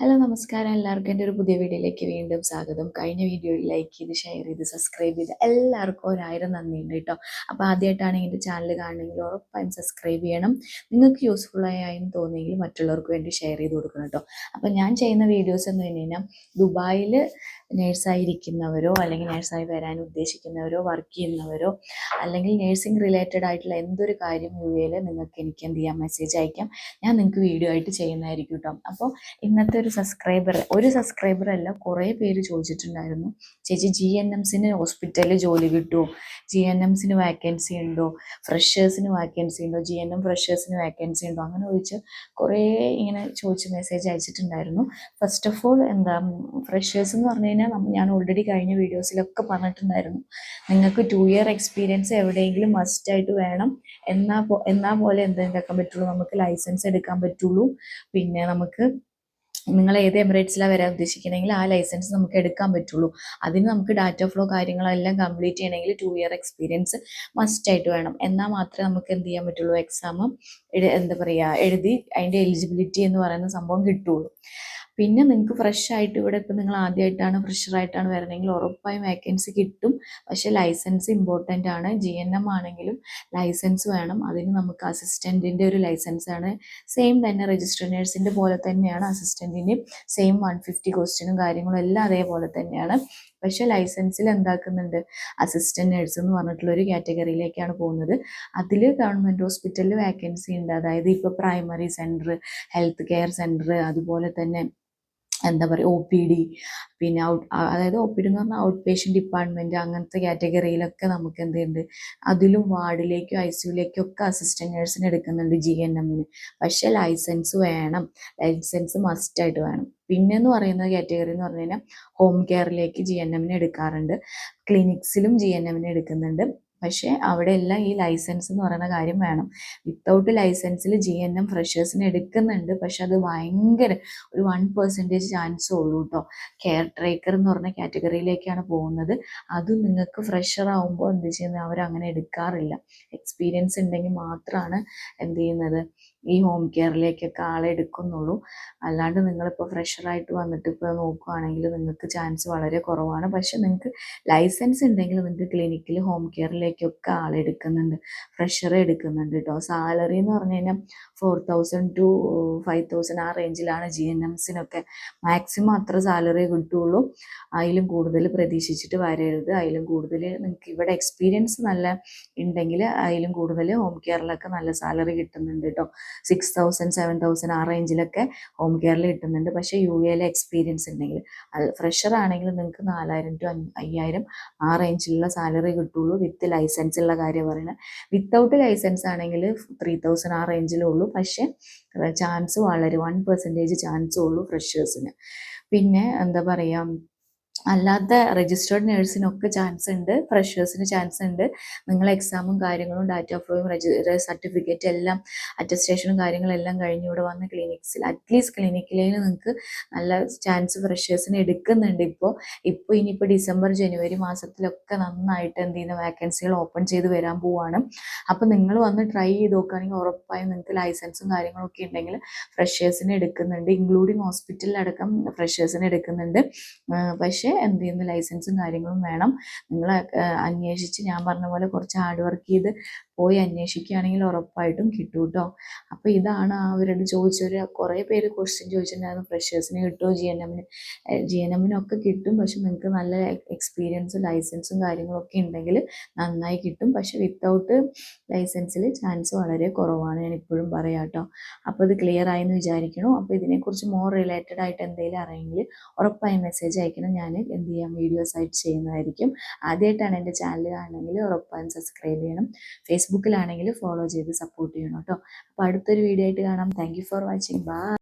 Hello നമസ്കാരം എല്ലാവർക്കും എൻ്റെ ഒരു പുതിയ വീഡിയോയിലേക്ക് വീണ്ടും സ്വാഗതം. കഴിഞ്ഞ വീഡിയോയിൽ ലൈക്ക് ചെയ്ത് ഷെയർ ചെയ്ത് സബ്സ്ക്രൈബ് ചെയ്ത് എല്ലാവർക്കും 1000 നന്ദിയുണ്ട് കേട്ടോ. അപ്പോൾ ആദ്യമായിട്ടാണ് എൻ്റെ ചാനൽ കാണണമെങ്കിൽ ഉറപ്പായും സബ്സ്ക്രൈബ് ചെയ്യണം. നിങ്ങൾക്ക് യൂസ്ഫുള്ളായി തോന്നിയെങ്കിൽ മറ്റുള്ളവർക്ക് വേണ്ടി ഷെയർ ചെയ്ത് കൊടുക്കണം കേട്ടോ. അപ്പോൾ ഞാൻ ചെയ്യുന്ന വീഡിയോസ് എന്ന് പറഞ്ഞു കഴിഞ്ഞാൽ ദുബായിൽ നേഴ്സായിരിക്കുന്നവരോ അല്ലെങ്കിൽ നേഴ്സായി വരാൻ ഉദ്ദേശിക്കുന്നവരോ വർക്ക് ചെയ്യുന്നവരോ അല്ലെങ്കിൽ നേഴ്സിംഗ് റിലേറ്റഡ് ആയിട്ടുള്ള എന്തൊരു കാര്യം യു.എയിൽ നിങ്ങൾക്ക് എനിക്ക് എന്ത് ചെയ്യാം, മെസ്സേജ് അയക്കാം. ഞാൻ നിങ്ങൾക്ക് വീഡിയോ ആയിട്ട് ചെയ്യുന്നതായിരിക്കും കേട്ടോ. അപ്പോൾ ഇന്നത്തെ ഒരു സബ്സ്ക്രൈബർ അല്ല, കുറേ പേര് ചോദിച്ചിട്ടുണ്ടായിരുന്നു, ചേച്ചി GNMസിന് ഹോസ്പിറ്റലിൽ ജോലി കിട്ടുമോ, GNMസിന് വാക്കൻസി ഉണ്ടോ, ഫ്രഷേഴ്സിന് വാക്കൻസി ഉണ്ടോ, GNM ഫ്രഷേഴ്സിന് വാക്കൻസി ഉണ്ടോ, അങ്ങനെ ചോദിച്ച് കുറേ ഇങ്ങനെ ചോദിച്ച് മെസ്സേജ് അയച്ചിട്ടുണ്ടായിരുന്നു. ഫസ്റ്റ് ഓഫ് ഓൾ ഫ്രഷേഴ്സ് എന്ന് പറഞ്ഞു കഴിഞ്ഞാൽ ഞാൻ ഓൾറെഡി കഴിഞ്ഞ വീഡിയോസിലൊക്കെ പറഞ്ഞിട്ടുണ്ടായിരുന്നു, നിങ്ങൾക്ക് 2 ഇയർ എക്സ്പീരിയൻസ് എവിടെയെങ്കിലും മസ്റ്റായിട്ട് വേണം. എന്നാ പോലെ എന്തെങ്കിലും പറ്റുള്ളൂ, നമുക്ക് ലൈസൻസ് എടുക്കാൻ പറ്റുള്ളൂ. പിന്നെ നിങ്ങൾ ഏത് എമിറേറ്റ്സിലാണ് വരാൻ ഉദ്ദേശിക്കണമെങ്കിൽ ആ ലൈസൻസ് നമുക്ക് എടുക്കാൻ പറ്റുള്ളൂ. അതിന് നമുക്ക് ഡാറ്റ ഫ്ലോ കാര്യങ്ങളെല്ലാം കംപ്ലീറ്റ് ചെയ്യണമെങ്കിൽ 2 ഇയർ എക്സ്പീരിയൻസ് മസ്റ്റായിട്ട് വേണം. എന്നാൽ മാത്രമേ നമുക്ക് എന്ത് ചെയ്യാൻ പറ്റുള്ളൂ, എക്സാം എഴുതി അതിൻ്റെ എലിജിബിലിറ്റി എന്ന് പറയുന്ന സംഭവം കിട്ടുള്ളൂ. പിന്നെ നിങ്ങൾക്ക് ഫ്രഷ് ആയിട്ട് ഇവിടെ ഇപ്പം നിങ്ങൾ ആദ്യമായിട്ടാണ് ഫ്രഷറായിട്ടാണ് വരണമെങ്കിൽ ഉറപ്പായും വേക്കൻസി കിട്ടും. പക്ഷേ ലൈസൻസ് ഇമ്പോർട്ടൻ്റ് ആണ്. GNM ആണെങ്കിലും ലൈസൻസ് വേണം. അതിന് നമുക്ക് അസിസ്റ്റൻറ്റിൻ്റെ ഒരു ലൈസൻസ് ആണ്. സെയിം തന്നെ രജിസ്റ്റർ നേഴ്സിൻ്റെ പോലെ തന്നെയാണ് അസിസ്റ്റൻറ്റിൻ്റെയും. സെയിം 150 ക്വസ്റ്റ്യനും കാര്യങ്ങളും എല്ലാം അതേപോലെ തന്നെയാണ്. പക്ഷേ ലൈസൻസിൽ എന്താക്കുന്നുണ്ട്, അസിസ്റ്റൻറ്റ് നേഴ്സ് എന്ന് പറഞ്ഞിട്ടുള്ള ഒരു കാറ്റഗറിയിലേക്കാണ് പോകുന്നത്. അതിൽ ഗവൺമെൻറ് ഹോസ്പിറ്റലിൽ വേക്കൻസി ഉണ്ട്. അതായത് ഇപ്പോൾ primary centre, health care centre, അതുപോലെ തന്നെ OPD, പിന്നെ അതായത് OPD എന്ന് പറഞ്ഞാൽ ഔട്ട് പേഷ്യൻ്റ് ഡിപ്പാർട്ട്മെൻറ്റ്, അങ്ങനത്തെ കാറ്റഗറിയിലൊക്കെ നമുക്ക് എന്തുണ്ട്, അതിലും വാർഡിലേക്കും ICUലേക്കും ഒക്കെ അസിസ്റ്റൻറ്റ് നേഴ്സിന് എടുക്കുന്നുണ്ട് GNMന്. പക്ഷേ ലൈസൻസ് വേണം, ലൈസൻസ് മസ്റ്റായിട്ട് വേണം. പിന്നെന്ന് പറയുന്ന കാറ്റഗറി എന്ന് പറഞ്ഞു കഴിഞ്ഞാൽ ഹോം കെയറിലേക്ക് GNMന് എടുക്കാറുണ്ട്, ക്ലിനിക്സിലും GNMന് എടുക്കുന്നുണ്ട്. പക്ഷേ അവിടെ എല്ലാം ഈ ലൈസൻസ് എന്ന് പറയുന്ന കാര്യം വേണം. വിത്തൗട്ട് ലൈസൻസിൽ GNM ഫ്രഷേഴ്സിന് എടുക്കുന്നുണ്ട്. പക്ഷെ അത് ഭയങ്കര ഒരു 1% ചാൻസേ ഉള്ളൂ കേട്ടോ. കെയർ ടേക്കർ എന്ന് പറഞ്ഞ കാറ്റഗറിയിലേക്കാണ് പോകുന്നത്. അത് നിങ്ങൾക്ക് ഫ്രഷർ ആവുമ്പോൾ എന്ത് ചെയ്യുന്നത്, അവരങ്ങനെ എടുക്കാറില്ല. എക്സ്പീരിയൻസ് ഉണ്ടെങ്കിൽ മാത്രമാണ് എന്ത് ചെയ്യുന്നത്, ഈ ഹോം കെയറിലേക്കൊക്കെ ആളെ എടുക്കുന്നുള്ളൂ. അല്ലാണ്ട് നിങ്ങളിപ്പോൾ ഫ്രഷറായിട്ട് വന്നിട്ട് ഇപ്പോൾ നോക്കുകയാണെങ്കിൽ നിങ്ങൾക്ക് ചാൻസ് വളരെ കുറവാണ്. പക്ഷെ നിങ്ങൾക്ക് ലൈസൻസ് ഉണ്ടെങ്കിൽ നിങ്ങൾക്ക് ക്ലിനിക്കിൽ ഹോം കെയറിലേക്കൊക്കെ ആളെ എടുക്കുന്നുണ്ട്, ഫ്രഷറെ എടുക്കുന്നുണ്ട് കേട്ടോ. സാലറി എന്ന് പറഞ്ഞു കഴിഞ്ഞാൽ 4000 to 5000 ആ റേഞ്ചിലാണ് GNMസിനൊക്കെ. മാക്സിമം അത്ര സാലറി കിട്ടുള്ളൂ. അതിലും കൂടുതൽ പ്രതീക്ഷിച്ചിട്ട് വരരുത്. അതിലും കൂടുതൽ നിങ്ങൾക്ക് ഇവിടെ എക്സ്പീരിയൻസ് നല്ല ഉണ്ടെങ്കിൽ അതിലും കൂടുതൽ ഹോം കെയറിലൊക്കെ നല്ല സാലറി കിട്ടുന്നുണ്ട് കേട്ടോ. 6000 7000 ആ റേഞ്ചിലൊക്കെ ഹോം കെയറിൽ കിട്ടുന്നുണ്ട്. പക്ഷേ UAയിലെ എക്സ്പീരിയൻസ് ഉണ്ടെങ്കിൽ, ഫ്രഷർ ആണെങ്കിൽ നിങ്ങൾക്ക് 4000 to 5000 ആ റേഞ്ചിലുള്ള സാലറി കിട്ടുള്ളൂ. വിത്ത് ലൈസൻസ് ഉള്ള കാര്യം പറയുന്നത്. വിത്തൗട്ട് ലൈസൻസ് ആണെങ്കിൽ 3000 ആ റേഞ്ചിലുള്ളൂ. പക്ഷേ ചാൻസ് വളരെ 1% ചാൻസേ ഉള്ളൂ ഫ്രഷേഴ്സിന്. പിന്നെ അല്ലാത്ത രജിസ്റ്റേർഡ് നേഴ്സിനൊക്കെ ചാൻസ് ഉണ്ട്, ഫ്രഷേഴ്സിന് ചാൻസ് ഉണ്ട്. നിങ്ങൾ എക്സാമും കാര്യങ്ങളും ഡാറ്റ ഫ്ലോയും സർട്ടിഫിക്കറ്റ് എല്ലാം അറ്റസ്റ്റേഷനും കാര്യങ്ങളെല്ലാം കഴിഞ്ഞ് ഇവിടെ വന്ന് ക്ലിനിക്സിൽ അറ്റ്ലീസ്റ്റ് ക്ലിനിക്കിലേക്ക് നിങ്ങൾക്ക് നല്ല ചാൻസ് ഫ്രഷേഴ്സിന് എടുക്കുന്നുണ്ട്. ഇനിയിപ്പോൾ ഡിസംബർ ജനുവരി മാസത്തിലൊക്കെ നന്നായിട്ട് എന്ത് ചെയ്യുന്ന വാക്കൻസികൾ ഓപ്പൺ ചെയ്ത് വരാൻ പോവാണ്. അപ്പോൾ നിങ്ങൾ വന്ന് ട്രൈ ചെയ്ത് നോക്കുകയാണെങ്കിൽ ഉറപ്പായും നിങ്ങൾക്ക് ലൈസൻസും കാര്യങ്ങളൊക്കെ ഉണ്ടെങ്കിൽ ഫ്രഷേഴ്സിന് എടുക്കുന്നുണ്ട്. ഇൻക്ലൂഡിങ് ഹോസ്പിറ്റലിലടക്കം ഫ്രഷേഴ്സിന് എടുക്കുന്നുണ്ട്. പക്ഷേ എന്ത് ചെയ്യുന്ന ലൈസൻസും കാര്യങ്ങളും വേണം. നിങ്ങൾ അന്വേഷിച്ച് ഞാൻ പറഞ്ഞ പോലെ കുറച്ച് ഹാർഡ് വർക്ക് ചെയ്ത് പോയി അന്വേഷിക്കുകയാണെങ്കിൽ ഉറപ്പായിട്ടും കിട്ടും കേട്ടോ. അപ്പോൾ ഇതാണ് അവരോട് ചോദിച്ചൊരു കുറേ പേര് ക്വസ്റ്റ്യൻ ചോദിച്ചിട്ടുണ്ടായിരുന്നു, ഫ്രഷേഴ്സിന് കിട്ടുമോ, GNMനൊക്കെ കിട്ടും. പക്ഷെ നിങ്ങൾക്ക് നല്ല എക്സ്പീരിയൻസും ലൈസൻസും കാര്യങ്ങളൊക്കെ ഉണ്ടെങ്കിൽ നന്നായി കിട്ടും. പക്ഷെ വിത്തൗട്ട് ലൈസൻസിൽ ചാൻസ് വളരെ കുറവാണ്, ഞാൻ ഇപ്പോഴും പറയാം കേട്ടോ. അപ്പോൾ ഇത് ക്ലിയർ ആയെന്ന് വിചാരിക്കണം. അപ്പോൾ ഇതിനെക്കുറിച്ച് മോർ റിലേറ്റഡ് ആയിട്ട് എന്തെങ്കിലും അറിയെങ്കിൽ ഉറപ്പായും മെസ്സേജ് അയക്കണം. ഞാൻ എന്ത് ചെയ്യാം, വീഡിയോസ് ആയിട്ട് ചെയ്യുന്നതായിരിക്കും. ആദ്യമായിട്ടാണ് എൻ്റെ ചാനൽ കാണണമെങ്കിൽ ഉറപ്പായും സബ്സ്ക്രൈബ് ചെയ്യണം. ഫേസ്ബുക്കിലാണെങ്കിൽ ഫോളോ ചെയ്ത് സപ്പോർട്ട് ചെയ്യണം കേട്ടോ. അപ്പോൾ അടുത്തൊരു വീഡിയോ ആയിട്ട് കാണാം. Thank you for watching. By.